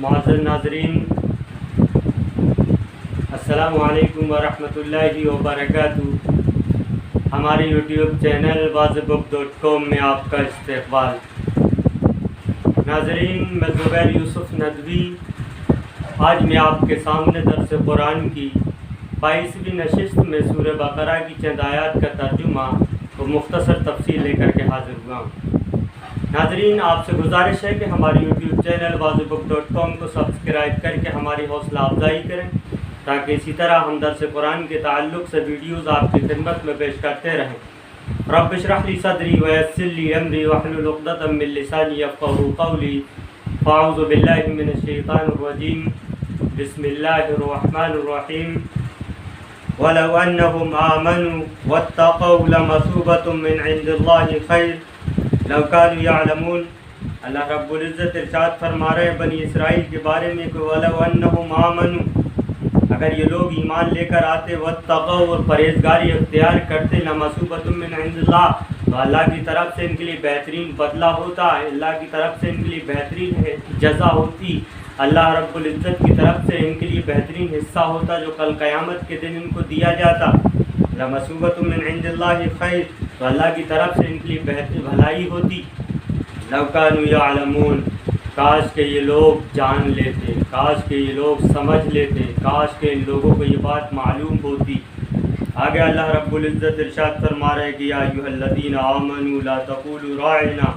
معزز ناظرین، السلام علیکم ورحمۃ اللہ وبرکاتہ۔ ہمارے یوٹیوب چینل واضحبک.com میں آپ کا استقبال۔ ناظرین، میں زبیر یوسف ندوی آج میں آپ کے سامنے درس قرآن کی 22ویں نشست میں سورہ بقرہ کی چند آیات کا ترجمہ و مختصر تفصیل لے کر کے حاضر ہوا ہوں۔ ناظرین، آپ سے گزارش ہے کہ ہمارے یوٹیوب چینل واضحبک.com کو سبسکرائب کر کے ہماری حوصلہ افزائی کریں تاکہ اسی طرح ہم درس قرآن کے تعلق سے ویڈیوز آپ کی خدمت میں پیش کرتے رہیں۔ رب اشرح لی صدری ویسر لی امری واحلل عقدۃ من لسانی یفقہوا قولی۔ اعوذ باللہ من الشیطان الرجیم، بسم اللہ الرحمن الرحیم۔ وَلَوْ أَنَّهُمْ آمَنُوا وَاتَّقَوْا لَمَثُوبَةٌ مِّنْ عِندِ اللَّهِ خَيْرٌ لَوْ كَانُوا يَعْلَمُونَ۔ اللہ رب العزت ارشاد فرما رہے ہیں بنی اسرائیل کے بارے میں کہ وَلَوْ أَنَّهُمْ آمَنُوا، اگر یہ لوگ ایمان لے کر آتے، وَاتَّقَوْا، اور پرہیزگاری اختیار کرتے، لَمَثُوبَةٌ مِّنْ عِندِ اللَّهِ، تو اللہ کی طرف سے ان کے لیے بہترین بدلہ ہوتا ہے، اللہ کی طرف سے ان کے لیے بہترین جزا ہوتی، اللہ رب العزت کی طرف سے ان کے لیے بہترین حصہ ہوتا جو کل قیامت کے دن ان کو دیا جاتا۔ لَمَثُوبَةٌ مِّنْ عِندِ اللَّهِ خَيْرٌ، تو اللہ کی طرف سے ان کے لیے بہترین بھلائی ہوتی۔ لَوْ كَانُوا يَعْلَمُونَ، کاش کہ یہ لوگ جان لیتے، کاش کہ یہ لوگ سمجھ لیتے، کاش کہ ان لوگوں کو یہ بات معلوم ہوتی۔ آگے اللہ رب العزت ارشاد فرما رہے کہ یا ایھا الذین آمنوا لا تقولوا راعنا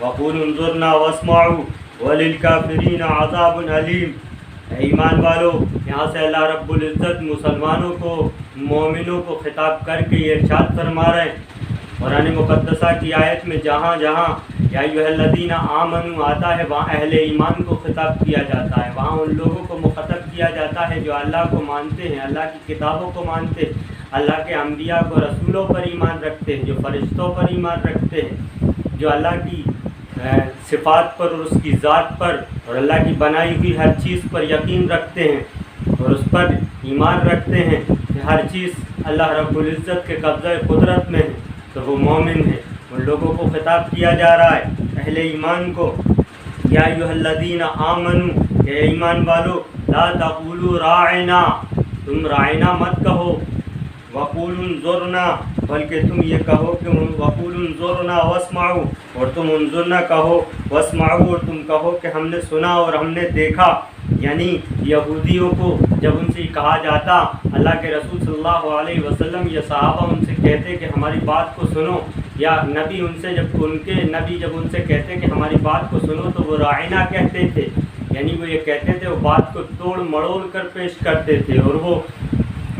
وقولوا انظرنا واسمعوا وللکافرین عذاب علیم۔ اے ایمان والو، یہاں سے اللہ رب العزت مسلمانوں کو، مومنوں کو خطاب کر کے یہ ارشاد فرما رہے ہیں۔ قرآن مقدسہ کی آیت میں جہاں جہاں یا ایھا الذین آمنوا آتا ہے وہاں اہل ایمان کو خطاب کیا جاتا ہے، وہاں ان لوگوں کو مخاطب کیا جاتا ہے جو اللہ کو مانتے ہیں، اللہ کی کتابوں کو مانتے ہیں، اللہ کے انبیاء کو، رسولوں پر ایمان رکھتے ہیں، جو فرشتوں پر ایمان رکھتے ہیں، جو اللہ کی صفات پر اور اس کی ذات پر اور اللہ کی بنائی ہوئی ہر چیز پر یقین رکھتے ہیں اور اس پر ایمان رکھتے ہیں کہ ہر چیز اللہ رب العزت کے قبضہ قدرت میں ہے، تو وہ مومن ہے۔ ان لوگوں کو خطاب کیا جا رہا ہے، اہل ایمان کو، یا ایھا الذین آمنوا، کہ ایمان والو، لا تقولوا راعنا، تم راعنا مت کہو، وقولوا انظرنا، بلکہ تم یہ کہو کہ وقولوا انظرنا واسمعوا، اور تم انظرنا کہو، واسمعوا، اور تم کہو کہ ہم نے سنا اور ہم نے دیکھا۔ یعنی یہودیوں کو جب ان سے کہا جاتا، اللہ کے رسول صلی اللہ علیہ وسلم یا صحابہ ان سے کہتے کہ ہماری بات کو سنو، یا نبی ان سے جب ان سے کہتے کہ ہماری بات کو سنو، تو وہ راعنا کہتے تھے، یعنی وہ یہ کہتے تھے، وہ بات کو توڑ مڑوڑ کر پیش کرتے تھے اور وہ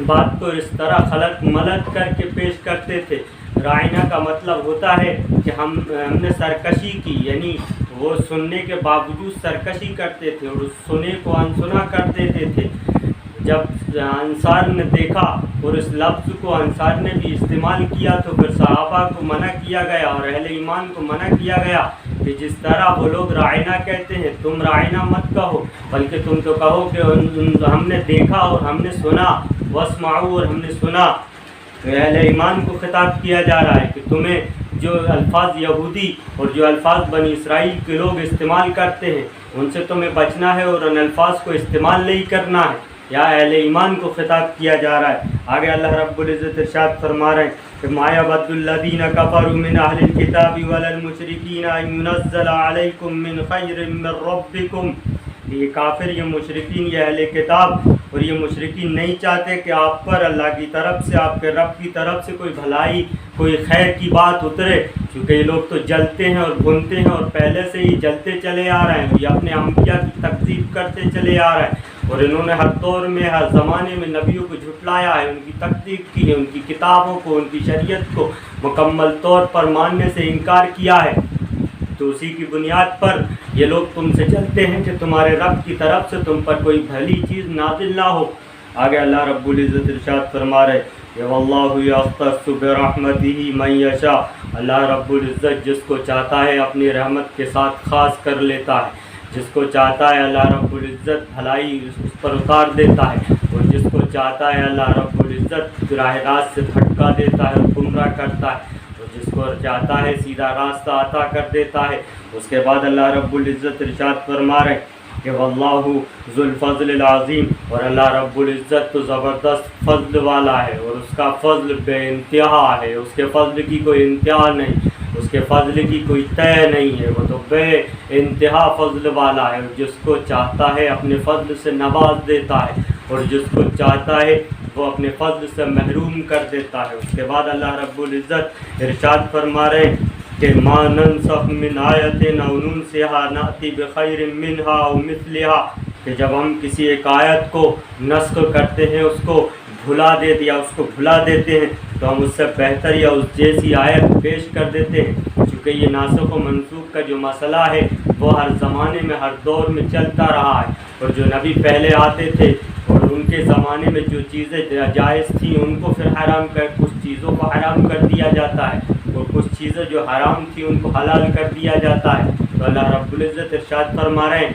بات کو اس طرح خلط ملط کر کے پیش کرتے تھے۔ راعنا کا مطلب ہوتا ہے کہ ہم نے سرکشی کی، یعنی وہ سننے کے باوجود سرکشی کرتے تھے اور اس سنے کو انسنا کر دیتے تھے۔ جب انصار نے دیکھا اور اس لفظ کو انصار نے بھی استعمال کیا تو پھر صحابہ کو منع کیا گیا اور اہل ایمان کو منع کیا گیا کہ جس طرح وہ لوگ راعنا کہتے ہیں تم راعنا مت کہو، بلکہ تم تو کہو کہ ہم نے دیکھا اور ہم نے سنا، واسمعوا، اور ہم نے سنا۔ تو اہل ایمان کو خطاب کیا جا رہا ہے کہ تمہیں جو الفاظ یہودی اور جو الفاظ بنی اسرائیل کے لوگ استعمال کرتے ہیں ان سے تمہیں بچنا ہے اور ان الفاظ کو استعمال نہیں کرنا ہے، یا اہل ایمان کو خطاب کیا جا رہا ہے۔ آگے اللہ رب العزت ارشاد فرما رہے ہیں کہ ما یود الذین کفروا من اہل الکتاب ولا المشرکین ان ینزل علیکم من خیر من ربکم۔ یہ کافر، یہ مشرکین، یہ اہل کتاب اور یہ مشرکین نہیں چاہتے کہ آپ پر اللہ کی طرف سے، آپ کے رب کی طرف سے کوئی بھلائی، کوئی خیر کی بات اترے، کیونکہ یہ لوگ تو جلتے ہیں اور بنتے ہیں اور پہلے سے ہی جلتے چلے آ رہے ہیں، یہ اپنے انبیاء کی تکذیب کرتے چلے آ رہے ہیں اور انہوں نے ہر دور میں، ہر زمانے میں نبیوں کو جھٹلایا ہے، ان کی تکذیب کی ہے، ان کی کتابوں کو، ان کی شریعت کو مکمل طور پر ماننے سے انکار کیا ہے۔ تو اسی کی بنیاد پر یہ لوگ تم سے چلتے ہیں کہ تمہارے رب کی طرف سے تم پر کوئی بھلی چیز نازل نہ ہو۔ آگے اللہ رب العزت ارشاد فرما رہے کہ واللہ یختص برحمتہ من یشاء، اللہ رب العزت جس کو چاہتا ہے اپنی رحمت کے ساتھ خاص کر لیتا ہے، جس کو چاہتا ہے اللہ رب العزت بھلائی اس پر اتار دیتا ہے، اور جس کو چاہتا ہے اللہ رب العزت راہ راست سے بھٹکا دیتا ہے اور گمراہ کرتا ہے، جس کو چاہتا ہے سیدھا راستہ عطا کر دیتا ہے۔ اس کے بعد اللہ رب العزت ارشاد فرما رہے کہ واللہ ذو الفضل العظیم، اور اللہ رب العزت تو زبردست فضل والا ہے، اور اس کا فضل بے انتہا ہے، اس کے فضل کی کوئی انتہا نہیں، اس کے فضل کی کوئی طے نہیں ہے، وہ تو بے انتہا فضل والا ہے، جس کو چاہتا ہے اپنے فضل سے نواز دیتا ہے، اور جس کو چاہتا ہے وہ اپنے فضل سے محروم کر دیتا ہے۔ اس کے بعد اللہ رب العزت ارشاد فرما رہے ہیں کہ ما ننسخ من آیت او ننسها نأتی بخیر منہا او مثلہا، کہ جب ہم کسی ایک آیت کو نسخ کرتے ہیں، اس کو بھلا دیتے ہیں تو ہم اس سے بہتر یا اس جیسی آیت پیش کر دیتے ہیں، چونکہ یہ ناسخ و منسوخ کا جو مسئلہ ہے وہ ہر زمانے میں ہر دور میں چلتا رہا ہے، اور جو نبی پہلے آتے تھے اور ان کے زمانے میں جو چیزیں جائز تھیں ان کو پھر حرام کر، کچھ چیزوں کو حرام کر دیا جاتا ہے، اور کچھ چیزیں جو حرام تھیں ان کو حلال کر دیا جاتا ہے۔ تو اللہ رب العزت ارشاد فرما رہے ہیں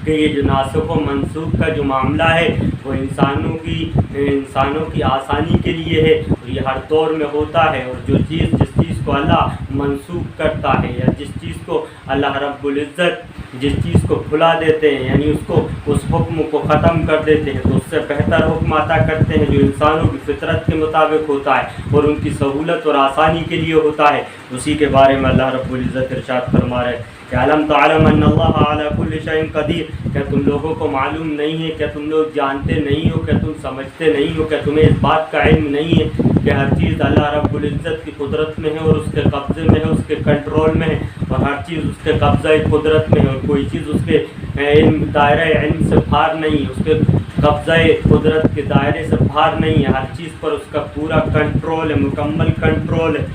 کہ یہ جو ناسخ و منسوخ کا جو معاملہ ہے وہ انسانوں کی آسانی کے لیے ہے، اور یہ ہر دور میں ہوتا ہے، اور جس چیز کو اللہ منسوخ کرتا ہے، یا جس چیز کو اللہ رب العزت جس چیز کو بھلا دیتے ہیں، یعنی اس حکم کو ختم کر دیتے ہیں، تو اس سے بہتر حکم عطا کرتے ہیں جو انسانوں کی فطرت کے مطابق ہوتا ہے اور ان کی سہولت اور آسانی کے لیے ہوتا ہے، اسی کے بارے میں اللہ رب العزت ارشاد فرما رہے ہیں کہ علم تعلم ان اللہ علی کل شیء قدیر، کیا تم لوگوں کو معلوم نہیں ہے، کیا تم لوگ جانتے نہیں ہو، کیا تم سمجھتے نہیں ہو، کیا تمہیں اس بات کا علم نہیں ہے کہ ہر چیز اللہ رب العزت کی قدرت میں ہے اور اس کے قبضے میں ہے، اس کے کنٹرول میں ہے، اور ہر چیز اس کے قبضہ قدرت میں ہے، اور کوئی چیز اس کے دائرہ علم سے باہر نہیں ہے، اس کے قبضہ قدرت کے دائرے سے باہر نہیں ہے، ہر چیز پر اس کا پورا کنٹرول ہے، مکمل کنٹرول ہے۔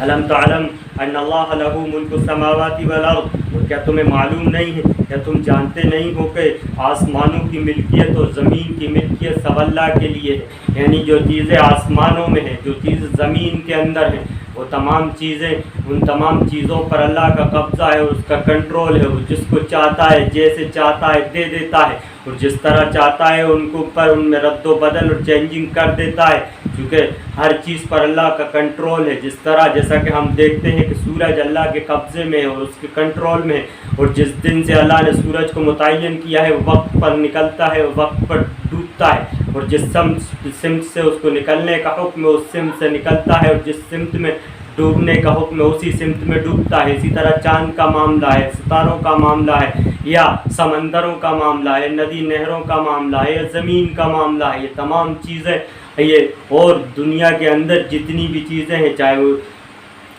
علم تعلم ان اللہ لہ ملک السماوات والارض، اور کیا تمہیں معلوم نہیں ہے، کیا تم جانتے نہیں ہو کہ آسمانوں کی ملکیت اور زمین کی ملکیت سب اللہ کے لیے ہے، یعنی جو چیزیں آسمانوں میں ہیں، جو چیز زمین کے اندر ہیں، وہ تمام چیزیں، ان تمام چیزوں پر اللہ کا قبضہ ہے اور اس کا کنٹرول ہے، وہ جس کو چاہتا ہے جیسے چاہتا ہے دے دیتا ہے، اور جس طرح چاہتا ہے ان کو اوپر ان میں رد و بدل اور چینجنگ کر دیتا ہے، کیونکہ ہر چیز پر اللہ کا کنٹرول ہے، جیسا کہ ہم دیکھتے ہیں کہ سورج اللہ کے قبضے میں ہے اور اس کے کنٹرول میں ہے، اور جس دن سے اللہ نے سورج کو متعین کیا ہے وہ وقت پر نکلتا ہے، وہ وقت پر ڈوبتا ہے، اور جس سمت سے اس کو نکلنے کا حکم ہے اس سمت سے نکلتا ہے، اور جس سمت میں ڈوبنے کا حکم ہے اسی سمت میں ڈوبتا ہے۔ اسی طرح چاند کا معاملہ ہے، ستاروں کا معاملہ ہے، یا سمندروں کا معاملہ ہے، ندی نہروں کا معاملہ ہے، یا زمین کا معاملہ ہے، یہ تمام چیزیں یہ اور دنیا کے اندر جتنی بھی چیزیں ہیں، چاہے وہ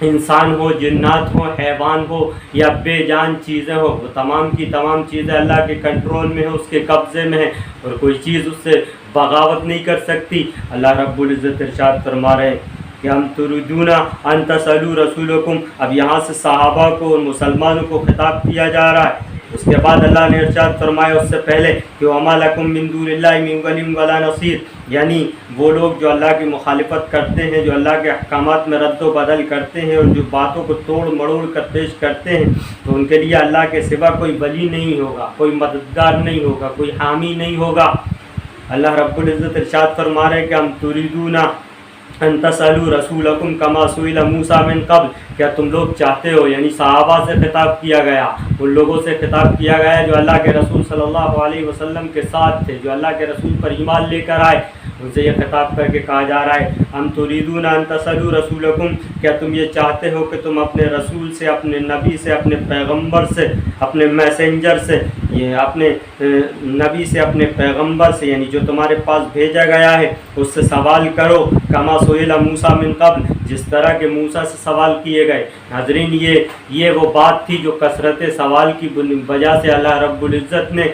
انسان ہو، جنات ہو، حیوان ہو، یا بے جان چیزیں ہو، وہ تمام کی تمام چیزیں اللہ کے کنٹرول میں ہیں، اس کے قبضے میں ہیں، اور کوئی چیز اس سے بغاوت نہیں کر سکتی۔ اللہ رب العزت ارشاد فرما رہے ہیں کہ ہم تردون ان تسألوا رسولکم، اب یہاں سے صحابہ کو اور مسلمانوں کو خطاب کیا جا رہا ہے۔ اس کے بعد اللہ نے ارشاد فرمایا اس سے پہلے کہ وما لکم من دون اللہ من ولی ولا نصیر، یعنی وہ لوگ جو اللہ کی مخالفت کرتے ہیں، جو اللہ کے احکامات میں رد و بدل کرتے ہیں اور جو باتوں کو توڑ مڑوڑ کر پیش کرتے ہیں، تو ان کے لیے اللہ کے سوا کوئی ولی نہیں ہوگا، کوئی مددگار نہیں ہوگا، کوئی حامی نہیں ہوگا۔ اللہ رب العزت ارشاد فرما رہے کہ ہم تریدون ان تسألوا رسولکم کما سئل موسیٰ من قبل، کیا تم لوگ چاہتے ہو، یعنی صحابہ سے خطاب کیا گیا، ان لوگوں سے خطاب کیا گیا جو اللہ کے رسول صلی اللہ علیہ وسلم کے ساتھ تھے، جو اللہ کے رسول پر ایمان لے کر آئے، ان سے یہ خطاب کر کے کہا جا رہا ہے ہم تریدون ان تسألوا رسولکم، کیا تم یہ چاہتے ہو کہ تم اپنے رسول سے، اپنے نبی سے، اپنے پیغمبر سے، اپنے میسنجر سے، یہ اپنے نبی سے، اپنے پیغمبر سے، یعنی جو تمہارے پاس بھیجا گیا ہے اس سے سوال کرو، کما سئل موسیٰ من قبل، جس طرح کے موسیٰ سے سوال کیے گئے۔ ناظرین یہ وہ بات تھی جو کثرت سوال کی وجہ سے اللہ رب العزت نے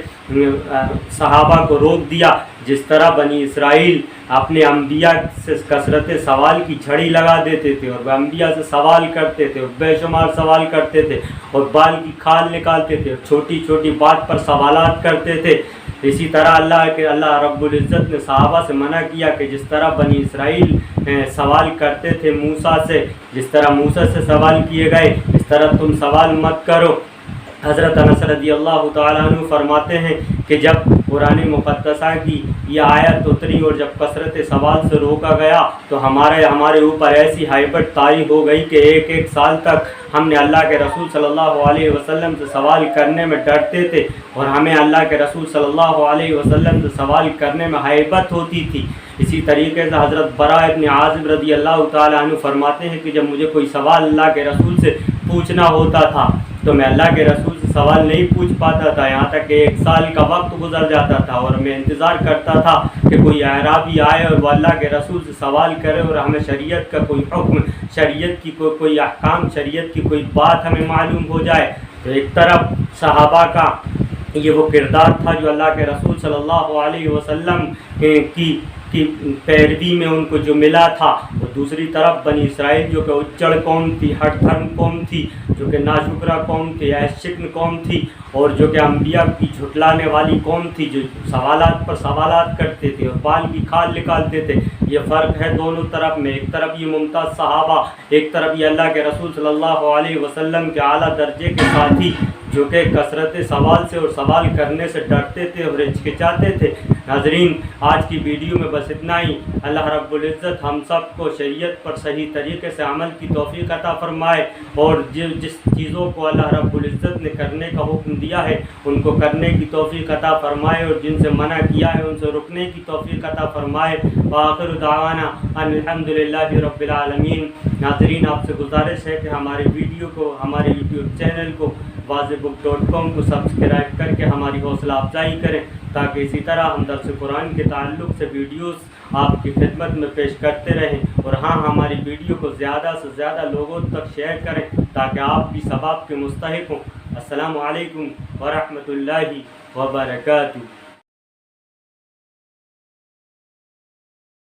صحابہ کو روک دیا، جس طرح بنی اسرائیل اپنے انبیاء سے کثرت سوال کی جھڑی لگا دیتے تھے، اور وہ انبیاء سے سوال کرتے تھے، اور بے شمار سوال کرتے تھے، اور بال کی کھال نکالتے تھے، اور چھوٹی چھوٹی بات پر سوالات کرتے تھے۔ اسی طرح اللہ رب العزت نے صحابہ سے منع کیا کہ جس طرح بنی اسرائیل سوال کرتے تھے موسیٰ سے، جس طرح موسیٰ سے سوال کیے گئے اس طرح تم سوال مت کرو۔ حضرت انس رضی اللہ تعالیٰ عنہ فرماتے ہیں کہ جب قرآن مقدسہ کی یہ آیت اتری اور جب کثرت سوال سے روکا گیا تو ہمارے اوپر ایسی ہائبت طاری ہو گئی کہ ایک سال تک ہم نے اللہ کے رسول صلی اللہ علیہ وسلم سے سوال کرنے میں ڈرتے تھے اور ہمیں اللہ کے رسول صلی اللہ علیہ وسلم سے سوال کرنے میں ہائبت ہوتی تھی۔ اسی طریقے سے حضرت براء ابن عازب رضی اللہ تعالیٰ عنہ فرماتے ہیں کہ جب مجھے کوئی سوال اللہ کے رسول سے پوچھنا ہوتا تھا تو میں اللہ کے رسول سے سوال نہیں پوچھ پاتا تھا، یہاں تک کہ 1 سال کا وقت گزر جاتا تھا اور میں انتظار کرتا تھا کہ کوئی اعرابی آئے اور وہ اللہ کے رسول سے سوال کرے اور ہمیں شریعت کا کوئی حکم، شریعت کی کوئی احکام، شریعت کی کوئی بات ہمیں معلوم ہو جائے۔ تو ایک طرف صحابہ کا یہ وہ کردار تھا جو اللہ کے رسول صلی اللہ علیہ وسلم کی پیروی میں ان کو جو ملا تھا، اور دوسری طرف بنی اسرائیل جو کہ اجڑ قوم تھی، ہٹ دھرم قوم تھی، جو کہ ناشکرہ قوم تھی، عیش شکن قوم تھی، اور جو کہ انبیاء کی جھٹلانے والی قوم تھی، جو سوالات پر سوالات کرتے تھے اور بال کی کھال نکالتے تھے۔ یہ فرق ہے دونوں طرف میں، ایک طرف یہ ممتاز صحابہ، ایک طرف یہ اللہ کے رسول صلی اللہ علیہ وسلم کے اعلیٰ درجے کے ساتھی جو کہ کثرت سوال سے اور سوال کرنے سے ڈرتے تھے اور ہچکچاتے تھے۔ ناظرین، آج کی ویڈیو میں بس اتنا ہی۔ اللہ رب العزت ہم سب کو شریعت پر صحیح طریقے سے عمل کی توفیق عطا فرمائے، اور جس چیزوں کو اللہ رب العزت نے کرنے کا حکم دیا ہے ان کو کرنے کی توفیق عطا فرمائے، اور جن سے منع کیا ہے ان سے رکنے کی توفیق عطا فرمائے۔ وآخر دعوانا ان الحمدللہ رب العالمین۔ ناظرین، آپ سے گزارش ہے کہ ہماری ویڈیو کو، ہمارے یوٹیوب چینل کو واضحbook.com کو سبسکرائب کر کے ہماری حوصلہ افزائی کریں، تاکہ اسی طرح ہم درس قرآن کے تعلق سے ویڈیوز آپ کی خدمت میں پیش کرتے رہیں، اور ہاں، ہماری ویڈیو کو زیادہ سے زیادہ لوگوں تک شیئر کریں تاکہ آپ بھی ثواب کے مستحق ہوں۔ السلام علیکم ورحمۃ اللہ وبرکاتہ۔